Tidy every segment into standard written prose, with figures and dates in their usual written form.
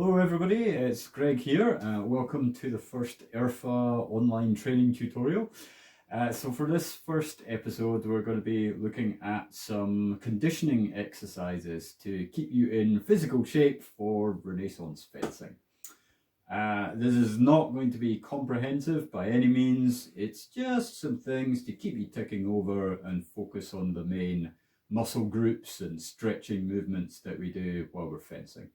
Hello everybody, it's Greg here. Welcome to the first ERFA online training tutorial. So for this first episode we're going to be looking at some conditioning exercises to keep you in physical shape for Renaissance fencing. This is not going to be comprehensive by any means, it's just some things to keep you ticking over and focus on the main muscle groups and stretching movements that we do while we're fencing.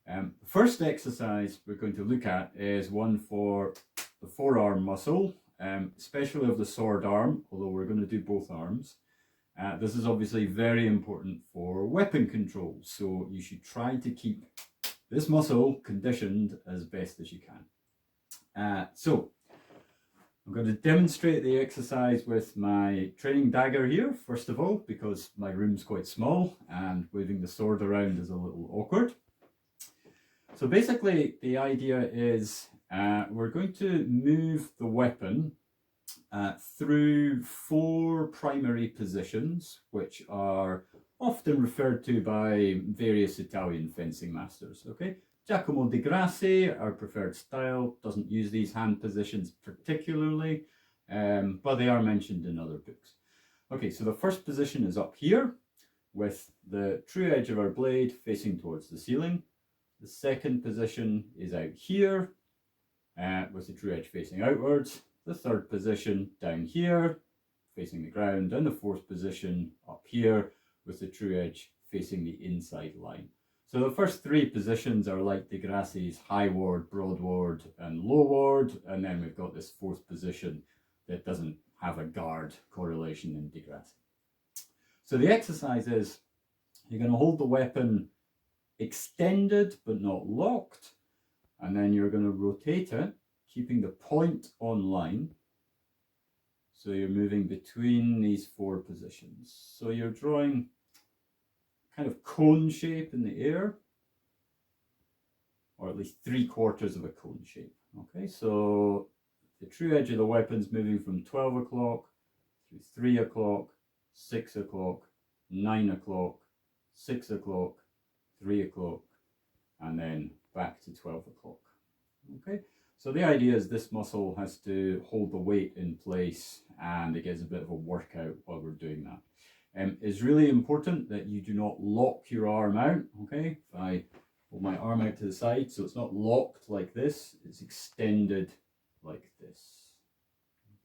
The first exercise we're going to look at is one for the forearm muscle, especially of the sword arm, although we're going to do both arms. This is obviously very important for weapon control, so you should try to keep this muscle conditioned as best as you can. So I'm going to demonstrate the exercise with my training dagger here, first of all, because my room's quite small and waving the sword around is a little awkward. So basically the idea is we're going to move the weapon through four primary positions, which are often referred to by various Italian fencing masters. Okay, Giacomo di Grassi, our preferred style, doesn't use these hand positions particularly, but they are mentioned in other books. Okay, so the first position is up here with the true edge of our blade facing towards the ceiling. The second position is out here with the true edge facing outwards. The third position down here facing the ground, and the fourth position up here with the true edge facing the inside line. So the first three positions are like di Grassi's high ward, broad ward and low ward, and then we've got this fourth position that doesn't have a guard correlation in di Grassi. So the exercise is you're going to hold the weapon extended but not locked, and then you're going to rotate it, keeping the point on line. So you're moving between these four positions. So you're drawing kind of cone shape in the air, or at least 3/4 of a cone shape. Okay, so the true edge of the weapon's moving from 12 o'clock through 3 o'clock, 6 o'clock, 9 o'clock, 6 o'clock, 3 o'clock, and then back to 12 o'clock. Okay, so the idea is this muscle has to hold the weight in place and it gets a bit of a workout while we're doing that. It's really important that you do not lock your arm out. Okay, if I hold my arm out to the side, so it's not locked like this, it's extended like this.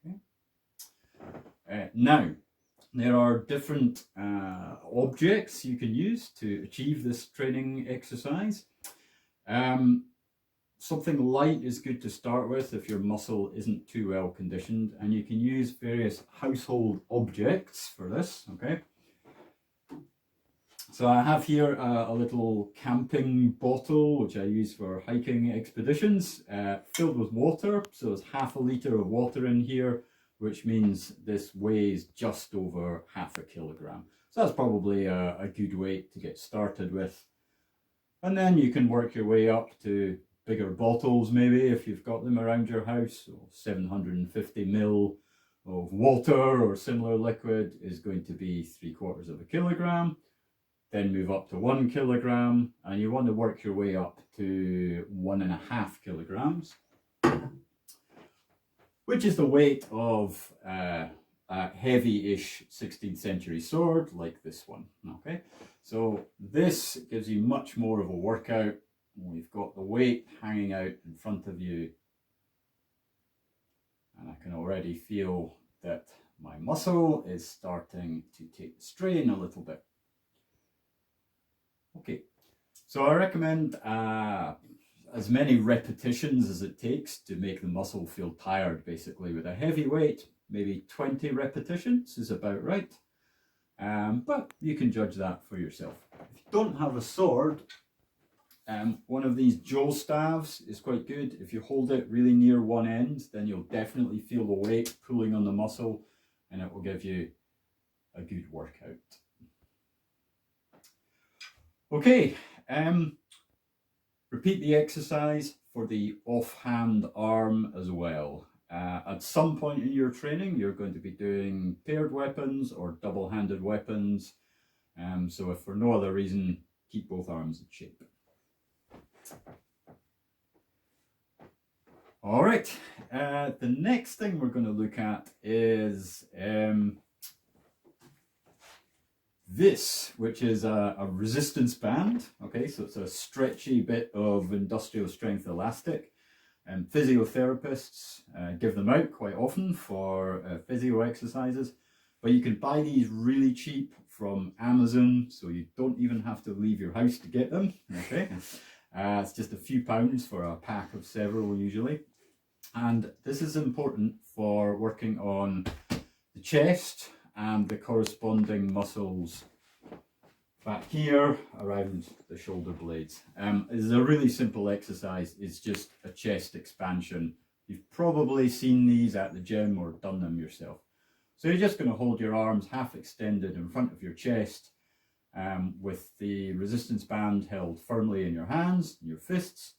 Okay, now there are different objects you can use to achieve this training exercise. Something light is good to start with if your muscle isn't too well conditioned, and you can use various household objects for this. Okay, so I have here a little camping bottle which I use for hiking expeditions, filled with water. So there's half a litre of water in here, which means this weighs just over 1/2 kilogram. So that's probably a good weight to get started with. And then you can work your way up to bigger bottles, maybe if you've got them around your house. So 750 ml of water or similar liquid is going to be 3/4 of a kilogram. Then move up to 1 kilogram, and you want to work your way up to 1.5 kilograms. Which is the weight of a heavy-ish 16th century sword like this one. Okay, so this gives you much more of a workout. We've got the weight hanging out in front of you, and I can already feel that my muscle is starting to take the strain a little bit. Okay, so I recommend as many repetitions as it takes to make the muscle feel tired. Basically, with a heavy weight, maybe 20 repetitions is about right, but you can judge that for yourself. If you don't have a sword, one of these Joe staves is quite good. If you hold it really near one end, then you'll definitely feel the weight pulling on the muscle, and it will give you a good workout. Okay, repeat the exercise for the offhand arm as well. At some point in your training, you're going to be doing paired weapons or double-handed weapons. So if for no other reason, keep both arms in shape. All right, the next thing we're going to look at is this, which is a resistance band. Okay, so it's a stretchy bit of industrial strength elastic, and physiotherapists give them out quite often for physio exercises, but you can buy these really cheap from Amazon, so you don't even have to leave your house to get them. Okay, it's just a few pounds for a pack of several usually. And this is important for working on the chest and the corresponding muscles back here around the shoulder blades. It's a really simple exercise. It's just a chest expansion. You've probably seen these at the gym or done them yourself. So you're just going to hold your arms half extended in front of your chest, with the resistance band held firmly in your hands, your fists.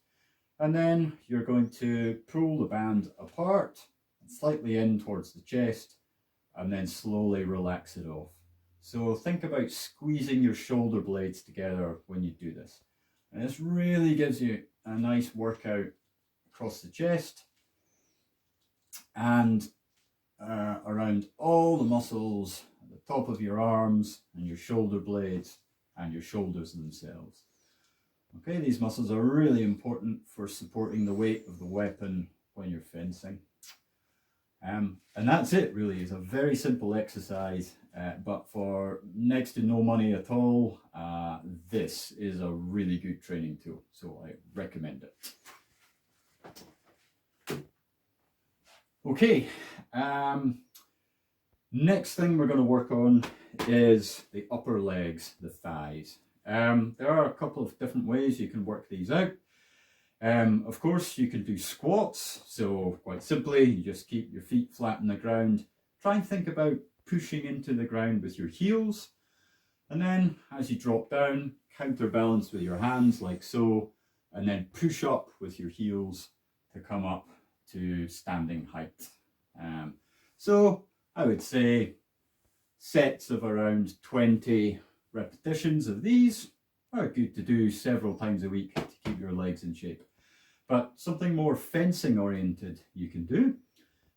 And then you're going to pull the band apart, slightly in towards the chest, and then slowly relax it off. So think about squeezing your shoulder blades together when you do this. And this really gives you a nice workout across the chest and around all the muscles at the top of your arms and your shoulder blades and your shoulders themselves. Okay, these muscles are really important for supporting the weight of the weapon when you're fencing. And that's it really. It's a very simple exercise, but for next to no money at all, this is a really good training tool, so I recommend it. Okay, next thing we're going to work on is the upper legs, the thighs. There are a couple of different ways you can work these out. Of course, you can do squats. So quite simply, you just keep your feet flat on the ground. Try and think about pushing into the ground with your heels. And then as you drop down, counterbalance with your hands like so, and then push up with your heels to come up to standing height. So I would say sets of around 20 repetitions of these are good to do several times a week to keep your legs in shape. But something more fencing oriented you can do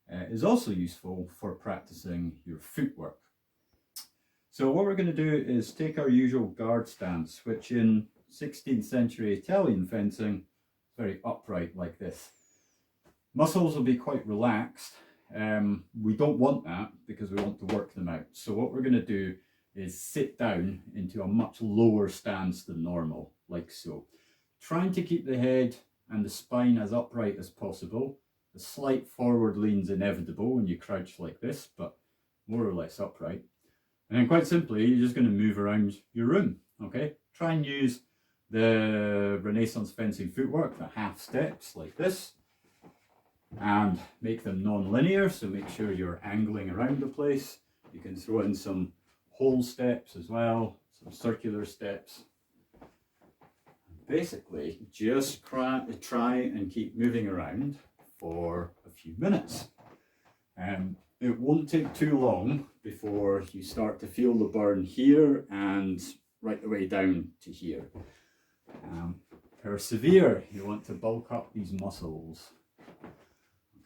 is also useful for practicing your footwork. So what we're going to do is take our usual guard stance, which in 16th century Italian fencing is very upright like this. Muscles will be quite relaxed. We don't want that because we want to work them out. So what we're going to do is sit down into a much lower stance than normal, like so. Trying to keep the head and the spine as upright as possible. A slight forward lean is inevitable when you crouch like this, but more or less upright. And then quite simply, you're just going to move around your room, okay? Try and use the Renaissance fencing footwork, the half steps like this, and make them non-linear, so make sure you're angling around the place. You can throw in some whole steps as well, some circular steps. Basically, just try and keep moving around for a few minutes. It won't take too long before you start to feel the burn here and right the way down to here. Persevere, you want to bulk up these muscles.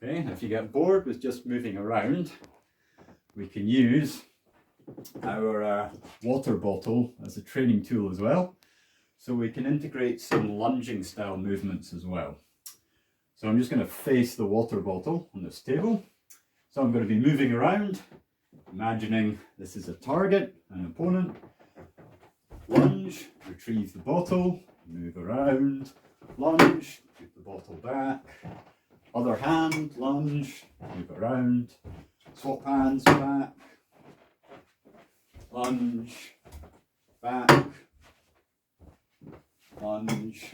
Okay, if you get bored with just moving around, we can use our water bottle as a training tool as well. So we can integrate some lunging style movements as well. So I'm just going to face the water bottle on this table. So I'm going to be moving around, imagining this is a target, an opponent. Lunge, retrieve the bottle, move around, lunge, put the bottle back. Other hand, lunge, move around, swap hands back, lunge, back, lunge,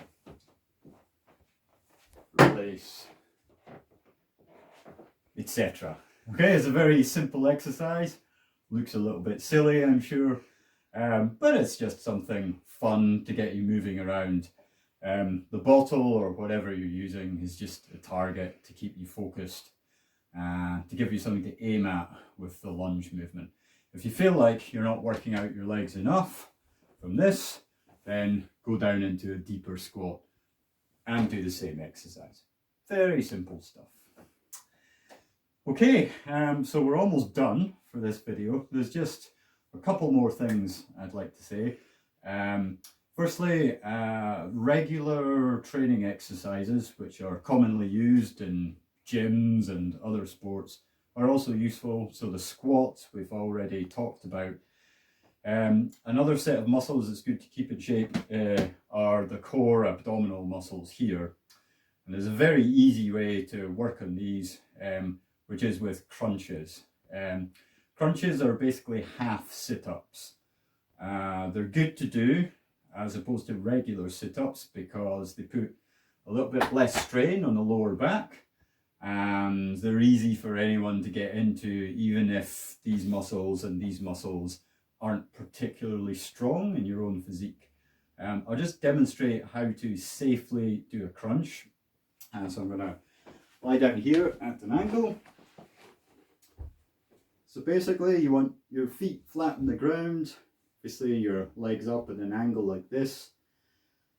release, etc. Okay, it's a very simple exercise. Looks a little bit silly, I'm sure, but it's just something fun to get you moving around. The bottle or whatever you're using is just a target to keep you focused, to give you something to aim at with the lunge movement. If you feel like you're not working out your legs enough from this, then go down into a deeper squat. and do the same exercise. Very simple stuff. Okay, so we're almost done for this video. There's just a couple more things I'd like to say. Firstly, regular training exercises, which are commonly used in gyms and other sports, are also useful. So the squats we've already talked about. Another set of muscles that's good to keep in shape are the core abdominal muscles here. And there's a very easy way to work on these, which is with crunches. Crunches are basically half sit-ups. They're good to do as opposed to regular sit-ups because they put a little bit less strain on the lower back, and they're easy for anyone to get into, even if these muscles and these muscles aren't particularly strong in your own physique. I'll just demonstrate how to safely do a crunch. So I'm going to lie down here at an angle. So basically you want your feet flat on the ground, obviously your legs up at an angle like this.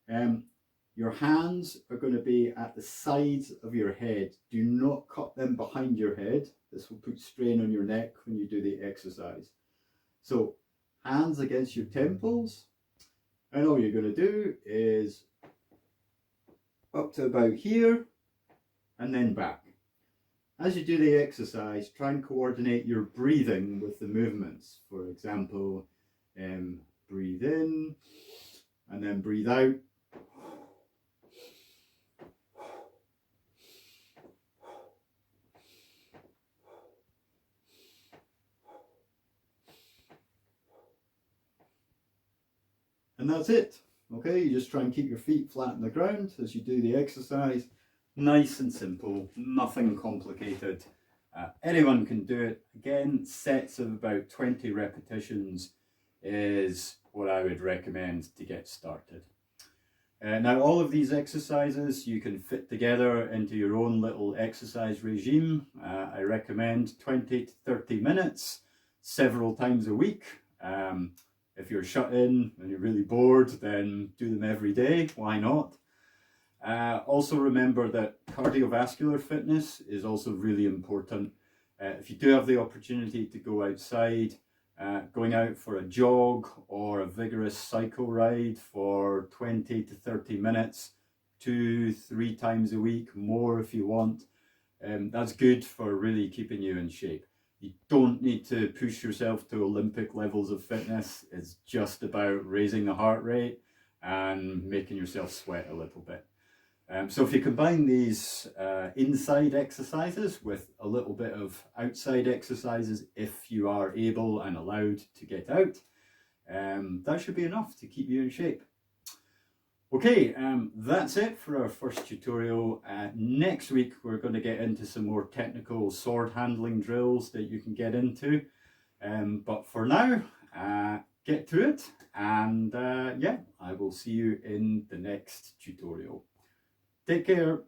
Your hands are going to be at the sides of your head. Do not cut them behind your head. This will put strain on your neck when you do the exercise. So hands against your temples, and all you're going to do is up to about here and then back. As you do the exercise, try and coordinate your breathing with the movements. For example, breathe in and then breathe out. And that's it. Okay, you just try and keep your feet flat on the ground as you do the exercise. Nice and simple, nothing complicated. Anyone can do it. Again, sets of about 20 repetitions is what I would recommend to get started. Now, all of these exercises you can fit together into your own little exercise regime. I recommend 20 to 30 minutes, several times a week. If you're shut in and you're really bored, then do them every day. Why not? Also remember that cardiovascular fitness is also really important. If you do have the opportunity to go outside, going out for a jog or a vigorous cycle ride for 20 to 30 minutes, 2-3 times a week, more if you want, that's good for really keeping you in shape. You don't need to push yourself to Olympic levels of fitness. It's just about raising the heart rate and making yourself sweat a little bit. So if you combine these inside exercises with a little bit of outside exercises, if you are able and allowed to get out, that should be enough to keep you in shape. Okay, that's it for our first tutorial. Next week we're going to get into some more technical sword handling drills that you can get into. But for now, get to it, and yeah, I will see you in the next tutorial. Take care.